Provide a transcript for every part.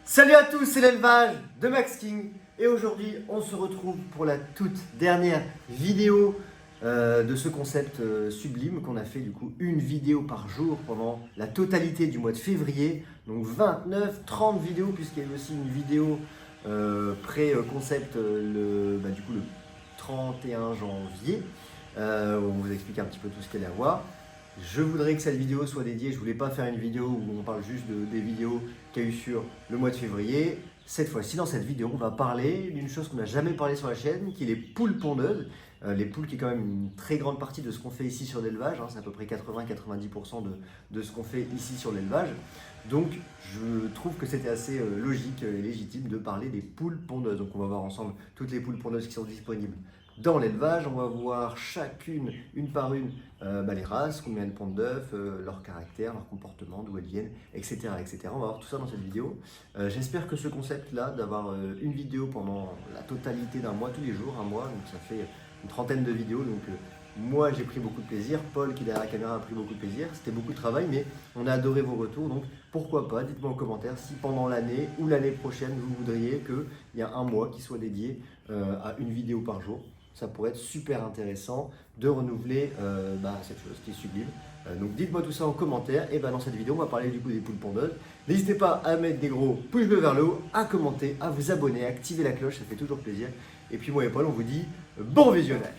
Salut à tous, c'est l'élevage de Max King et aujourd'hui on se retrouve pour la toute dernière vidéo de ce concept sublime qu'on a fait du coup une vidéo par jour pendant la totalité du mois de février, donc 29-30 vidéos puisqu'il y a eu aussi une vidéo pré-concept le 31 janvier où on vous explique un petit peu tout ce qu'il y a à voir. Je voudrais que cette vidéo soit dédiée, je voulais pas faire une vidéo où on parle juste des vidéos qu'il y a eu sur le mois de février. Cette fois-ci, dans cette vidéo, on va parler d'une chose qu'on n'a jamais parlé sur la chaîne, qui est les poules pondeuses. Les poules qui est quand même une très grande partie de ce qu'on fait ici sur l'élevage, hein, c'est à peu près 80-90% de ce qu'on fait ici sur l'élevage. Donc je trouve que c'était assez logique et légitime de parler des poules pondeuses. Donc on va voir ensemble toutes les poules pondeuses qui sont disponibles dans l'élevage. On va voir chacune, une par une, les races, combien elles pondent d'œufs, leur caractère, leur comportement, d'où elles viennent, etc., etc. On va voir tout ça dans cette vidéo. J'espère que ce concept-là, d'avoir une vidéo pendant la totalité d'un mois, tous les jours, un mois, donc ça fait une trentaine de vidéos, donc moi j'ai pris beaucoup de plaisir, Paul qui est derrière la caméra a pris beaucoup de plaisir, c'était beaucoup de travail, mais on a adoré vos retours, donc pourquoi pas, dites-moi en commentaire si pendant l'année ou l'année prochaine vous voudriez qu'il y a un mois qui soit dédié à une vidéo par jour. Ça pourrait être super intéressant de renouveler cette chose qui est sublime. Donc dites-moi tout ça en commentaire. Et dans cette vidéo, on va parler du coup des poules pondeuses. N'hésitez pas à mettre des gros pouces bleus vers le haut, à commenter, à vous abonner, à activer la cloche, ça fait toujours plaisir. Et puis moi et Paul, on vous dit bon visionnage.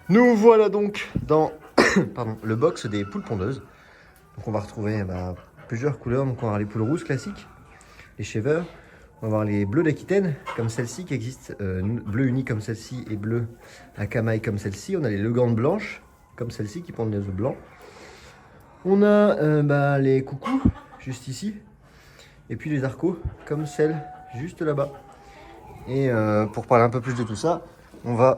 Nous voilà donc dans le box des poules pondeuses. Donc on va retrouver plusieurs couleurs. Donc on va avoir les poules rousses classiques, les chèvres. On va avoir les bleus d'Aquitaine comme celle-ci qui existe, bleu uni comme celle-ci et bleu à camaille comme celle-ci. On a les legandes blanches comme celle-ci qui pondent des œufs blancs. On a les coucous juste ici. Et puis les arcos comme celle juste là-bas. Et pour parler un peu plus de tout ça, on va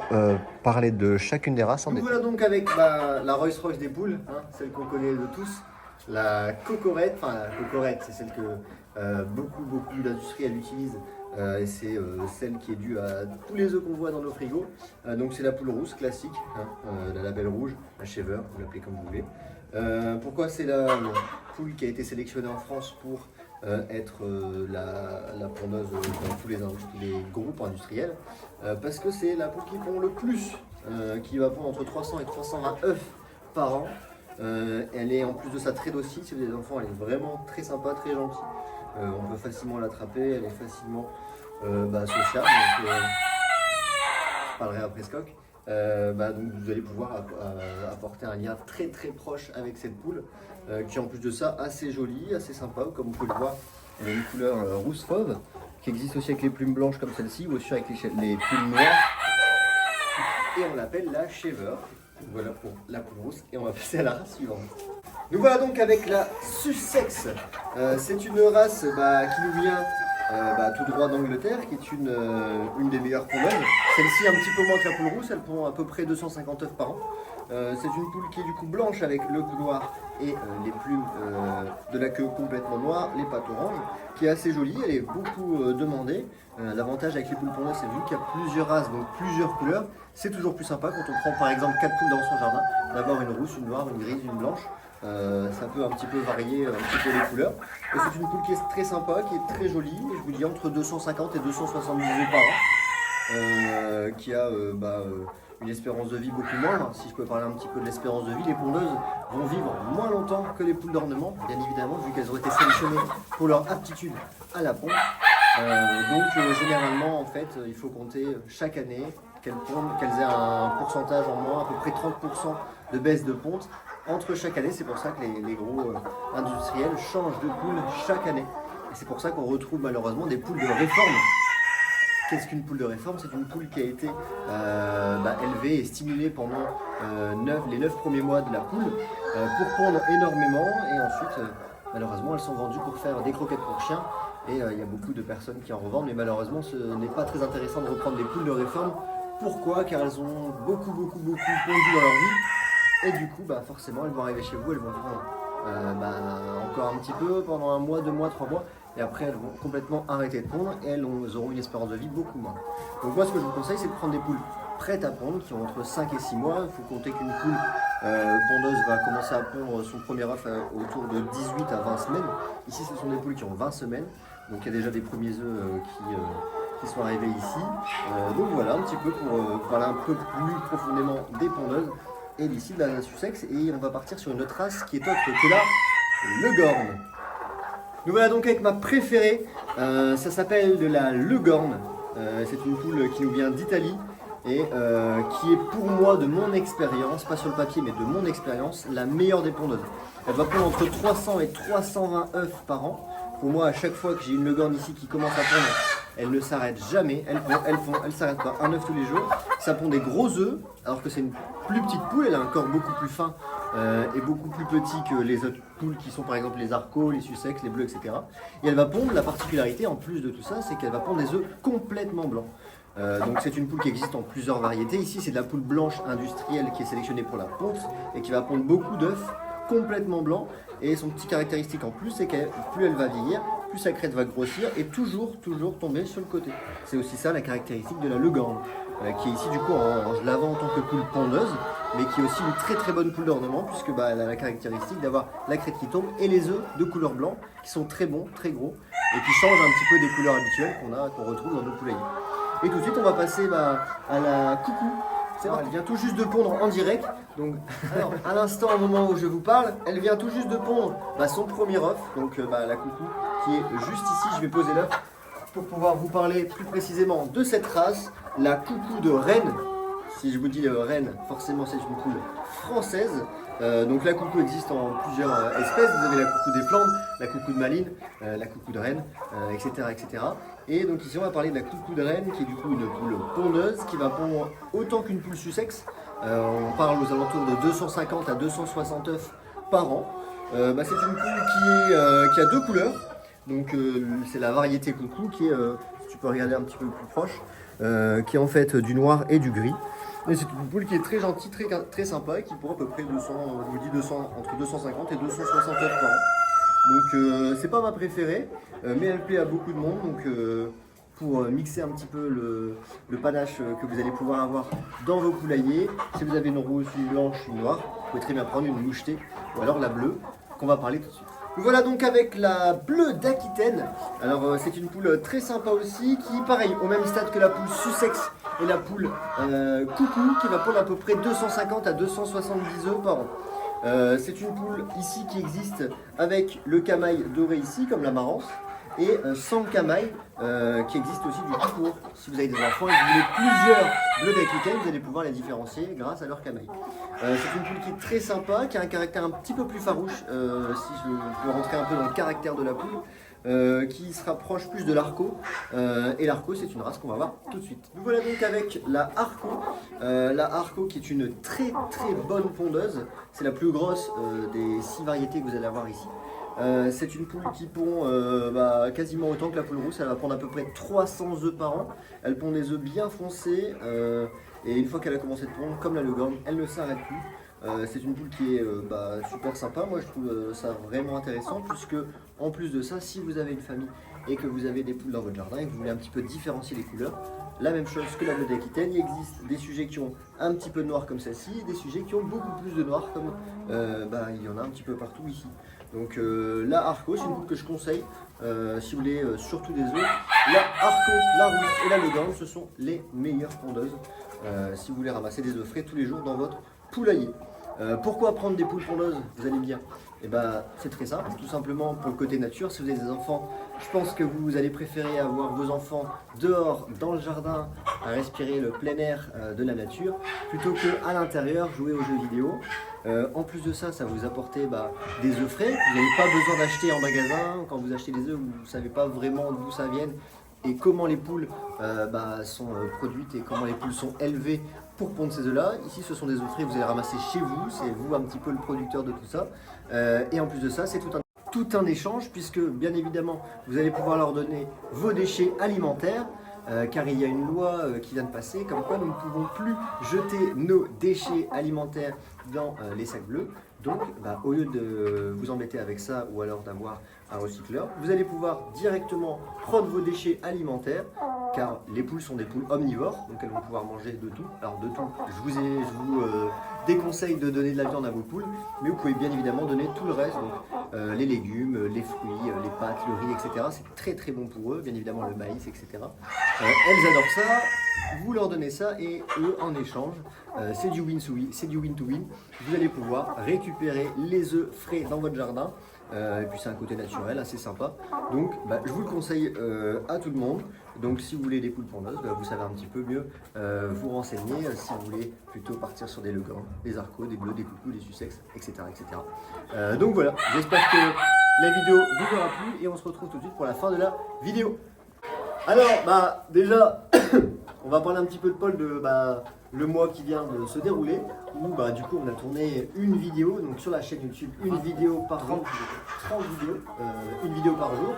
parler de chacune des races en détail. Voilà donc avec la Rolls Royce des poules, hein, celle qu'on connaît de tous, la cocorette, la cocorette c'est celle que beaucoup d'industriels utilisent et c'est celle qui est due à tous les œufs qu'on voit dans nos frigos. Donc c'est la poule rousse classique, hein, la label rouge, la chèvre, vous l'appelez comme vous voulez. Pourquoi c'est la poule qui a été sélectionnée en France pour être la pondeuse dans tous les groupes industriels, parce que c'est la poule qui pond le plus, qui va pondre entre 300 et 320 œufs par an. Elle est en plus de ça très docile, si vous avez des enfants, elle est vraiment très sympa, très gentille. On peut facilement l'attraper, elle est facilement sociable, donc je parlerai après ce coq. Donc vous allez pouvoir apporter un lien très proche avec cette poule qui est en plus de ça assez jolie, assez sympa. Comme vous pouvez le voir, elle a une couleur rousse fauve qui existe aussi avec les plumes blanches comme celle-ci ou aussi avec les plumes noires, et on l'appelle la chèvre. Voilà pour la poule rousse et on va passer à la race suivante. Nous voilà donc avec la Sussex. C'est une race qui nous vient tout droit d'Angleterre, qui est une des meilleures pondeuses. Celle-ci un petit peu moins que la poule rousse, elle pond à peu près 250 œufs par an. C'est une poule qui est du coup blanche avec le cou noir et les plumes de la queue complètement noire, les pattes oranges, qui est assez jolie, elle est beaucoup demandée. L'avantage avec les poules pondeuses, c'est vu qu'il y a plusieurs races, donc plusieurs couleurs, c'est toujours plus sympa quand on prend par exemple 4 poules dans son jardin, d'avoir une rousse, une noire, une grise, une blanche. Ça peut un petit peu varier un petit peu les couleurs. Et c'est une poule qui est très sympa, qui est très jolie, et je vous dis entre 250 et 270 œufs par an, qui a une espérance de vie beaucoup moindre. Si je peux parler un petit peu de l'espérance de vie, les pondeuses vont vivre moins longtemps que les poules d'ornement, bien évidemment, vu qu'elles ont été sélectionnées pour leur aptitude à la ponte. Généralement, en fait, il faut compter chaque année qu'elles pondent, qu'elles aient un pourcentage en moins, à peu près 30% de baisse de ponte entre chaque année. C'est pour ça que les gros industriels changent de poule chaque année. Et c'est pour ça qu'on retrouve malheureusement des poules de réforme. Qu'est-ce qu'une poule de réforme? C'est une poule qui a été élevée et stimulée pendant les 9 premiers mois de la poule pour pondre énormément, et ensuite malheureusement elles sont vendues pour faire des croquettes pour chiens, et il y a beaucoup de personnes qui en revendent, mais malheureusement ce n'est pas très intéressant de reprendre des poules de réforme. Pourquoi? Car elles ont beaucoup pondu dans leur vie, et du coup forcément elles vont arriver chez vous, elles vont prendre encore un petit peu pendant un mois, 2 mois, 3 mois, et après elles vont complètement arrêter de pondre et elles auront une espérance de vie beaucoup moins. Donc moi ce que je vous conseille c'est de prendre des poules prêtes à pondre qui ont entre 5 et 6 mois. Il faut compter qu'une poule pondeuse va commencer à pondre son premier œuf autour de 18 à 20 semaines. Ici ce sont des poules qui ont 20 semaines, donc il y a déjà des premiers œufs qui sont arrivés ici. Donc voilà un petit peu pour parler un peu plus profondément des pondeuses et d'ici de la Sussex, et on va partir sur une autre race qui est autre que là, Leghorn. Nous voilà donc avec ma préférée, ça s'appelle de la Leghorn. C'est une poule qui nous vient d'Italie et qui est pour moi, de mon expérience, pas sur le papier mais de mon expérience, la meilleure des pondeuses. Elle va pondre entre 300 et 320 œufs par an. Pour moi, à chaque fois que j'ai une Leghorn ici qui commence à pondre, elle ne s'arrête jamais, elle s'arrête pas, un œuf tous les jours. Ça pond des gros œufs, alors que c'est une plus petite poule, elle a un corps beaucoup plus fin et beaucoup plus petit que les autres poules qui sont par exemple les Arcos, les Sussex, les Bleus, etc. Et elle va pondre, la particularité en plus de tout ça, c'est qu'elle va pondre des œufs complètement blancs. Donc c'est une poule qui existe en plusieurs variétés. Ici c'est de la poule blanche industrielle qui est sélectionnée pour la ponte et qui va pondre beaucoup d'œufs complètement blancs. Et son petit caractéristique en plus, c'est que plus elle va vieillir, plus sa crête va grossir et toujours tomber sur le côté. C'est aussi ça la caractéristique de la Leghorn, qui est ici du coup, je la vends en tant que poule pondeuse, mais qui est aussi une très bonne poule d'ornement, puisque elle a la caractéristique d'avoir la crête qui tombe et les œufs de couleur blanc, qui sont très bons, très gros, et qui changent un petit peu des couleurs habituelles qu'on retrouve dans nos poulaillers. Et tout de suite, on va passer à la coucou. Elle vient tout juste de pondre en direct. Donc, alors, à l'instant, au moment où je vous parle, elle vient tout juste de pondre son premier œuf. Donc, la coucou qui est juste ici. Je vais poser l'œuf pour pouvoir vous parler plus précisément de cette race, la coucou de Rennes. Si je vous dis Rennes, forcément, c'est une poule française. Donc, la coucou existe en plusieurs espèces. Vous avez la coucou des Flandres, la coucou de Malines, la coucou de Rennes, etc., etc. Et donc ici on va parler de la coucou de Rennes qui est du coup une poule pondeuse qui va pondre autant qu'une poule Sussex. On parle aux alentours de 250 à 260 œufs par an. C'est une poule qui a deux couleurs. Donc c'est la variété coucou qui est, si tu peux regarder un petit peu plus proche, qui est en fait du noir et du gris. Et c'est une poule qui est très gentille, très sympa et qui pond à peu près 200, je vous dis 200, entre 250 et 260 œufs par an. Donc c'est pas ma préférée, mais elle plaît à beaucoup de monde. Donc pour mixer un petit peu le panache que vous allez pouvoir avoir dans vos poulaillers, si vous avez une rousse, une blanche, une noire, vous pouvez très bien prendre une mouchetée ou alors la bleue qu'on va parler tout de suite. Voilà donc avec la bleue d'Aquitaine. Alors c'est une poule très sympa aussi qui, pareil, au même stade que la poule Sussex et la poule coucou, qui va pondre à peu près 250 à 270 œufs par an. C'est une poule ici qui existe avec le camail doré ici, comme la marance, et sans camail, qui existe aussi du tout court. Si vous avez des enfants et que vous voulez plusieurs bleus d'Aquitaine, vous allez pouvoir les différencier grâce à leur camail. C'est une poule qui est très sympa, qui a un caractère un petit peu plus farouche, si je peux rentrer un peu dans le caractère de la poule, qui se rapproche plus de l'Arco. Et l'Arco, c'est une race qu'on va voir tout de suite. Nous voilà donc avec la Arco qui est une très bonne pondeuse. C'est la plus grosse des 6 variétés que vous allez avoir ici. C'est une poule qui pond quasiment autant que la poule rousse. Elle va pondre à peu près 300 œufs par an. Elle pond des œufs bien foncés et une fois qu'elle a commencé de pondre, comme la Leghorn, elle ne s'arrête plus. C'est une poule qui est super sympa. Moi je trouve ça vraiment intéressant, puisque en plus de ça, si vous avez une famille et que vous avez des poules dans votre jardin et que vous voulez un petit peu différencier les couleurs, la même chose que la bleue d'Aquitaine, il existe des sujets qui ont un petit peu de noir comme celle-ci et des sujets qui ont beaucoup plus de noir comme il y en a un petit peu partout ici. Donc la Arco, c'est une poule que je conseille si vous voulez surtout des œufs. La Arco, la rousse et la Leghorn, ce sont les meilleures pondeuses si vous voulez ramasser des œufs frais tous les jours dans votre poulailler. Pourquoi prendre des poules pondeuses? Vous allez me dire. Eh c'est très simple, tout simplement pour le côté nature. Si vous avez des enfants, je pense que vous allez préférer avoir vos enfants dehors, dans le jardin, à respirer le plein air de la nature, plutôt qu'à l'intérieur, jouer aux jeux vidéo. En plus de ça, ça va vous apporter des œufs frais. Vous n'avez pas besoin d'acheter en magasin. Quand vous achetez des œufs, vous ne savez pas vraiment d'où ça vient et comment les poules sont produites et comment les poules sont élevées pour pondre ces œufs-là. Ici, ce sont des œufs frais que vous allez ramasser chez vous. C'est vous un petit peu le producteur de tout ça. Et en plus de ça, c'est tout un échange, puisque bien évidemment, vous allez pouvoir leur donner vos déchets alimentaires. Car il y a une loi qui vient de passer, comme quoi nous ne pouvons plus jeter nos déchets alimentaires dans les sacs bleus. Donc, au lieu de vous embêter avec ça ou alors d'avoir un recycleur, vous allez pouvoir directement prendre vos déchets alimentaires, car les poules sont des poules omnivores, donc elles vont pouvoir manger de tout. Alors de tout, je vous déconseille de donner de la viande à vos poules, mais vous pouvez bien évidemment donner tout le reste, donc les légumes, les fruits, les pâtes, le riz, etc. C'est très très bon pour eux, bien évidemment le maïs, etc. Elles adorent ça, vous leur donnez ça et eux en échange, c'est du win to win. Vous allez pouvoir récupérer les œufs frais dans votre jardin. Et puis c'est un côté naturel, assez sympa. Donc je vous le conseille à tout le monde. Donc si vous voulez des poules pondeuses, vous savez un petit peu mieux vous renseigner si vous voulez plutôt partir sur des legrins, des arcos, des bleus, des coucous, des sussex, etc. Donc voilà, j'espère que la vidéo vous aura plu et on se retrouve tout de suite pour la fin de la vidéo. Alors déjà, on va parler un petit peu de Paul de le mois qui vient de se dérouler, où du coup on a tourné une vidéo, donc sur la chaîne YouTube, une vidéo par jour, 30 vidéos, une vidéo par jour,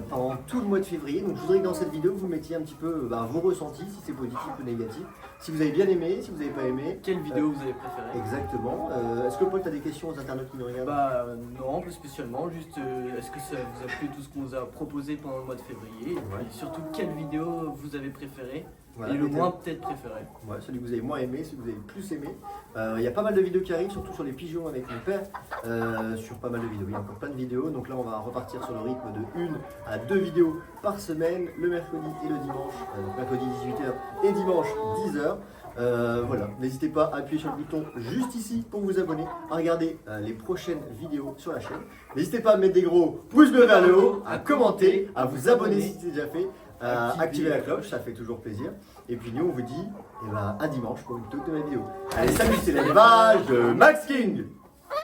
pendant tout le mois de février. Donc je voudrais que dans cette vidéo vous mettiez un petit peu vos ressentis, si c'est positif ou négatif, si vous avez bien aimé, si vous n'avez pas aimé. Quelle vidéo vous avez préférée? Exactement. Est-ce que Paul, tu as des questions aux internautes qui nous regardent? Non, pas spécialement, juste est-ce que ça vous a plu tout ce qu'on vous a proposé pendant le mois de février? Et surtout, quelle vidéo vous avez préférée? Voilà, et le moins peut-être préféré. Ouais, celui que vous avez moins aimé, celui que vous avez plus aimé. Il y a pas mal de vidéos qui arrivent, surtout sur les pigeons avec mon père, sur pas mal de vidéos. Il y a encore plein de vidéos, donc là on va repartir sur le rythme de 1 à 2 vidéos par semaine, le mercredi et le dimanche, donc mercredi 18h et dimanche 10h. Voilà, n'hésitez pas à appuyer sur le bouton juste ici pour vous abonner, à regarder les prochaines vidéos sur la chaîne. N'hésitez pas à mettre des gros pouces bleus vers le haut, à commenter, à vous abonner si c'est déjà fait. Activez la cloche, ça fait toujours plaisir. Et puis nous on vous dit à dimanche pour une toute nouvelle vidéo. Allez salut, c'est l'élevage de Max King.